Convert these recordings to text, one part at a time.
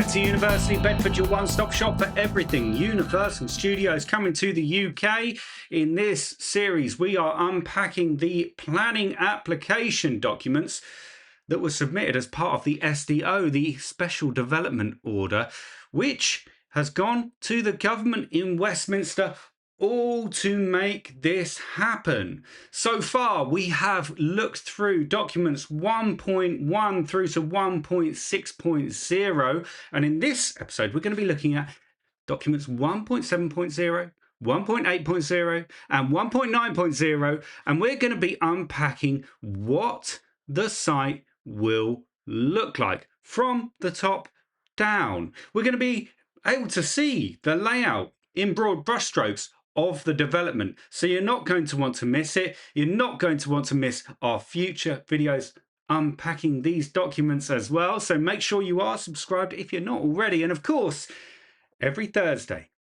to University Bedford, your one-stop shop for everything Universal Studios coming to the UK. In this series, we are unpacking the planning application documents that were submitted as part of the SDO, the Special Development Order, which has gone to the government in Westminster, all to make this happen. So far, we have looked through documents 1.1 through to 1.6.0. And in this episode, we're going to be looking at documents 1.7.0, 1.8.0, and 1.9.0. And we're going to be unpacking what the site will look like from the top down. We're going to be able to see the layout in broad brushstrokes of the development, so you're not going to want to miss it. You're not going to want to miss our future videos unpacking these documents as well, so make sure you are subscribed if you're not already. And of course, every Thursday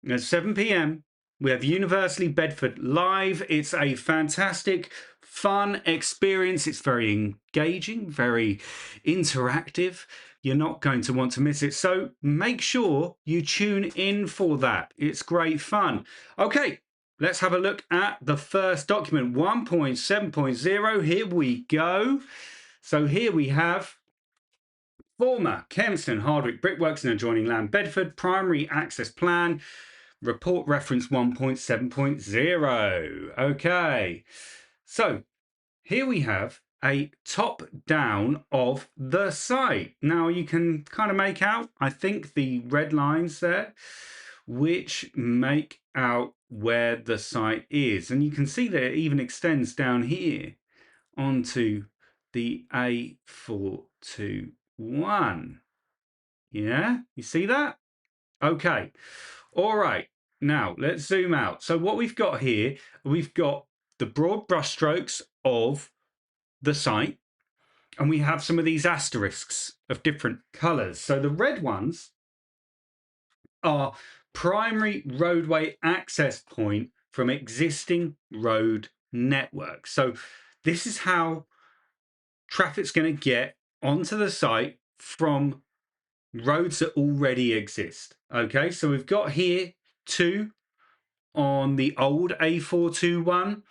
at 7 p.m. we have University Bedford live. It's a fantastic, fun experience. It's very engaging, very interactive. You're not going to want to miss it. So make sure you tune in for that. It's great fun. Okay, let's have a look at the first document, 1.7.0. Here we go. So here we have former Kempston Hardwick Brickworks and adjoining land Bedford primary access plan. Report reference 1.7.0. Okay, so here we have a top down of the site. Now you can kind of make out, I think, the red lines there, which make out where the site is. And you can see that it even extends down here onto the A421. Yeah, you see that? Okay, all right. Now let's zoom out. So what we've got here, we've got the broad brushstrokes of the site, and we have some of these asterisks of different colors. So the red ones are primary roadway access point from existing road network. So this is how traffic's going to get onto the site from roads that already exist. Okay, so we've got here two on the old A421.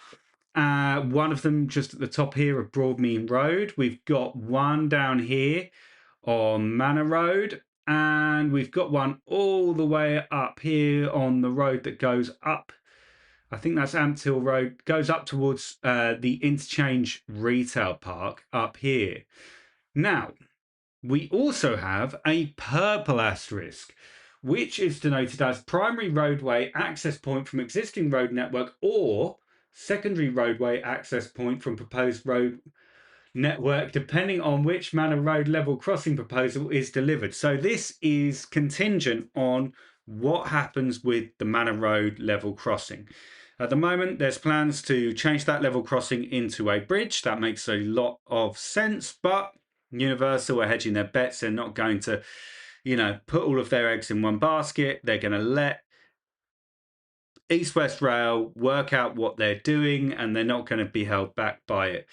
One of them just at the top here of Broadmean Road. We've got one down here on Manor Road, and we've got one all the way up here on the road that goes up. I think that's Ampthill Road, goes up towards the Interchange Retail Park up here. Now, we also have a purple asterisk, which is denoted as primary roadway access point from existing road network or secondary roadway access point from proposed road network, depending on which Manor Road level crossing proposal is delivered. So this is contingent on what happens with the Manor Road level crossing. At the moment, there's plans to change that level crossing into a bridge. That makes a lot of sense, but Universal are hedging their bets. They're not going to, put all of their eggs in one basket. They're going to let East West Rail work out what they're doing, and they're not going to be held back by it.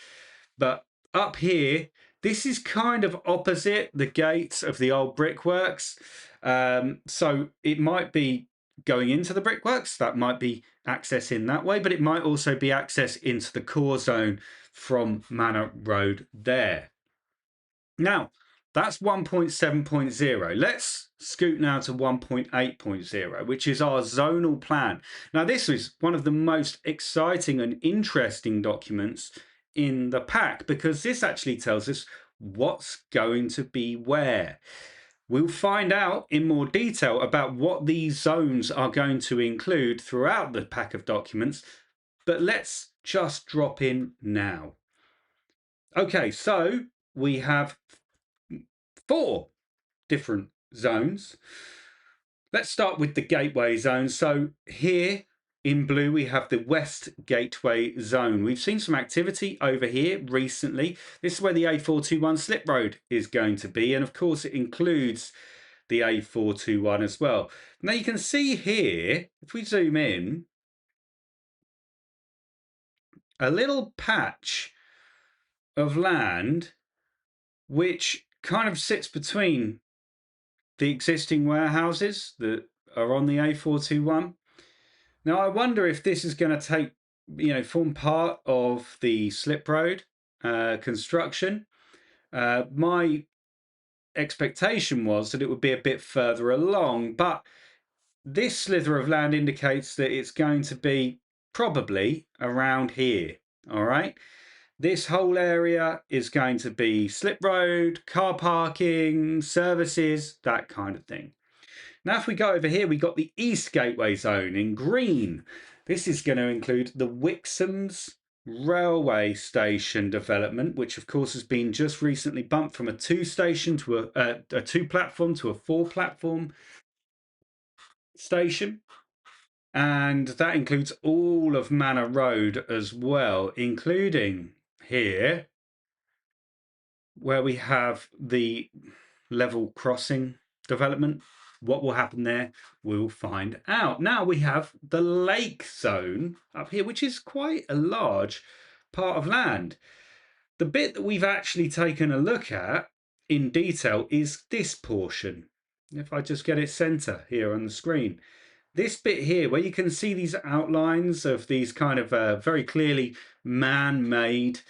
But up here, this is kind of opposite the gates of the old brickworks. So it might be going into the brickworks. That might be access in that way, but it might also be access into the core zone from Manor Road there. Now, that's 1.7.0. Let's scoot now to 1.8.0, which is our zonal plan. Now, this is one of the most exciting and interesting documents in the pack, because this actually tells us what's going to be where. We'll find out in more detail about what these zones are going to include throughout the pack of documents, but let's just drop in now. Okay, so we have 4 different zones. Let's start with the gateway zone. So here in blue, we have the West Gateway Zone. We've seen some activity over here recently. This is where the A421 slip road is going to be. And of course, it includes the A421 as well. Now you can see here, if we zoom in, a little patch of land which kind of sits between the existing warehouses that are on the A421. Now, I wonder if this is going to take, form part of the slip road construction. My expectation was that it would be a bit further along, but this slither of land indicates that it's going to be probably around here. All right. This whole area is going to be slip road, car parking, services, that kind of thing. Now, if we go over here, we've got the East Gateway Zone in green. This is going to include the Wixams railway station development, which of course has been just recently bumped from a two-platform to a four-platform station. And that includes all of Manor Road as well, including here, where we have the level crossing development. What will happen there, we'll find out. Now we have the lake zone up here, which is quite a large part of land. The bit that we've actually taken a look at in detail is this portion. If I just get it center here on the screen. This bit here, where you can see these outlines of these kind of very clearly man-made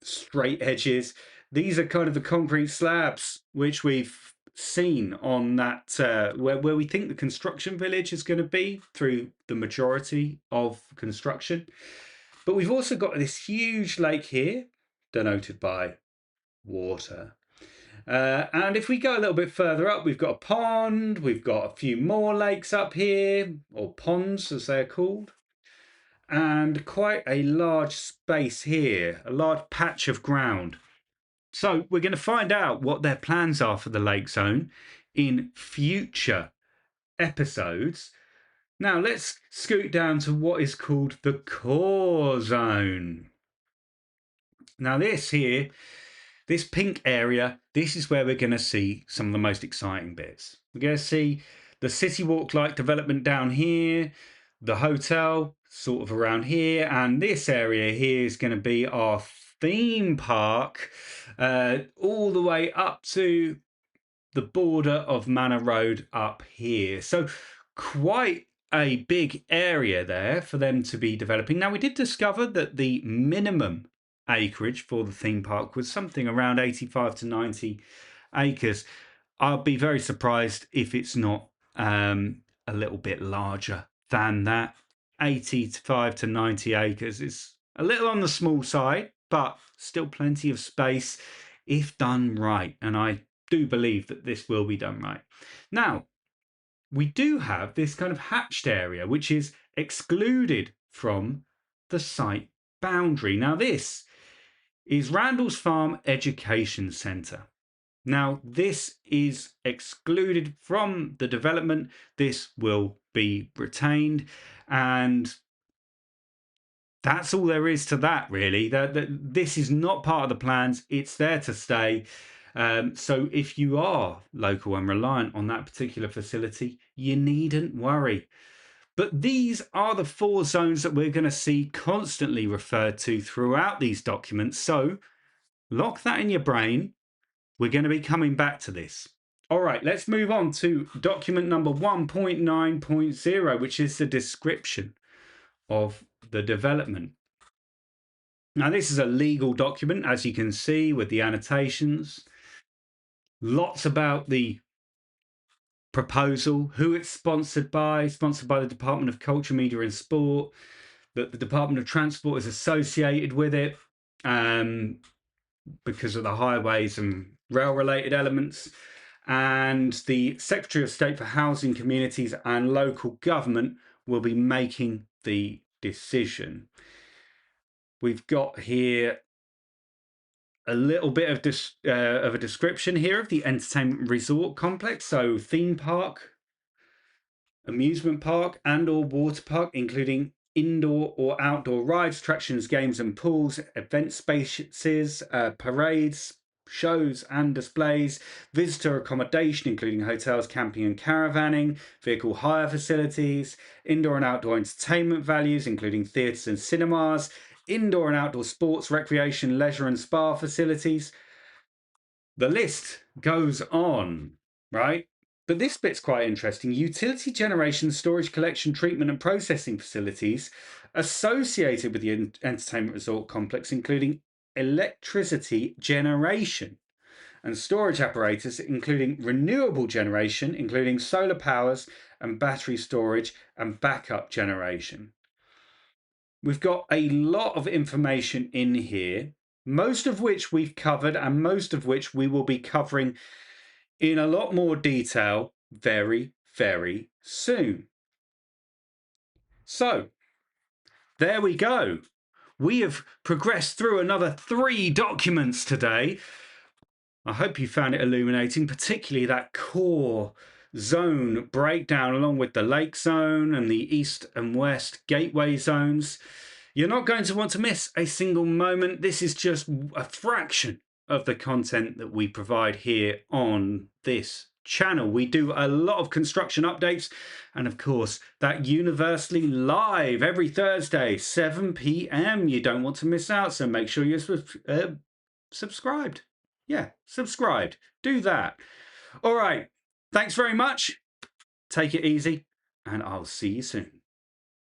straight edges. These are kind of the concrete slabs which we've seen on that where we think the construction village is going to be through the majority of construction. But we've also got this huge lake here, denoted by water. And if we go a little bit further up, we've got a pond, we've got a few more lakes up here, or ponds as they're called, and quite a large space here, a large patch of ground. So we're going to find out what their plans are for the lake zone in future episodes. Now let's scoot down to what is called the core zone. Now this here, this pink area, this is where we're going to see some of the most exciting bits. We're going to see the City Walk-like development down here, the hotel sort of around here, and this area here is going to be our theme park all the way up to the border of Manor Road up here. So quite a big area there for them to be developing. Now, we did discover that the minimum acreage for the theme park was something around 85 to 90 acres. I'll be very surprised if it's not a little bit larger than that. 85 to 90 acres is a little on the small side, but still plenty of space if done right. And I do believe that this will be done right. Now, we do have this kind of hatched area, which is excluded from the site boundary. Now, this is Randall's Farm Education Centre. Now, this is excluded from the development. This will be retained, and that's all there is to that, really. This is not part of the plans. It's there to stay. So if you are local and reliant on that particular facility, you needn't worry. But these are the 4 zones that we're going to see constantly referred to throughout these documents. So lock that in your brain. We're going to be coming back to this. All right, let's move on to document number 1.9.0, which is the description of the development. Now, this is a legal document, as you can see, with the annotations. Lots about the proposal, who it's sponsored by the Department of Culture, Media and Sport, that the Department of Transport is associated with it because of the highways and rail related elements, and the Secretary of State for Housing, Communities and Local Government will be making the decision. We've got here a little bit of a description here of the entertainment resort complex. So theme park, amusement park and or water park, including indoor or outdoor rides, attractions, games and pools, event spaces, parades, shows and displays, visitor accommodation, including hotels, camping and caravanning, vehicle hire facilities, indoor and outdoor entertainment values, including theatres and cinemas, indoor and outdoor sports, recreation, leisure and spa facilities. The list goes on. right? But this bit's quite interesting. Utility generation, storage, collection, treatment, and processing facilities associated with the entertainment resort complex, including electricity generation and storage apparatus, including renewable generation, including solar powers and battery storage and backup generation. We've got a lot of information in here, most of which we've covered and most of which we will be covering in a lot more detail very, very soon. So, there we go. We have progressed through another 3 documents today. I hope you found it illuminating, particularly that core zone breakdown along with the lake zone and the east and west gateway zones. You're not going to want to miss a single moment. This is just a fraction of the content that we provide here on this channel. We do a lot of construction updates, and of course that universally live every Thursday 7 p.m. You don't want to miss out, so make sure you're subscribed. Yeah, subscribed. Do that. All right. Thanks very much. Take it easy, and I'll see you soon.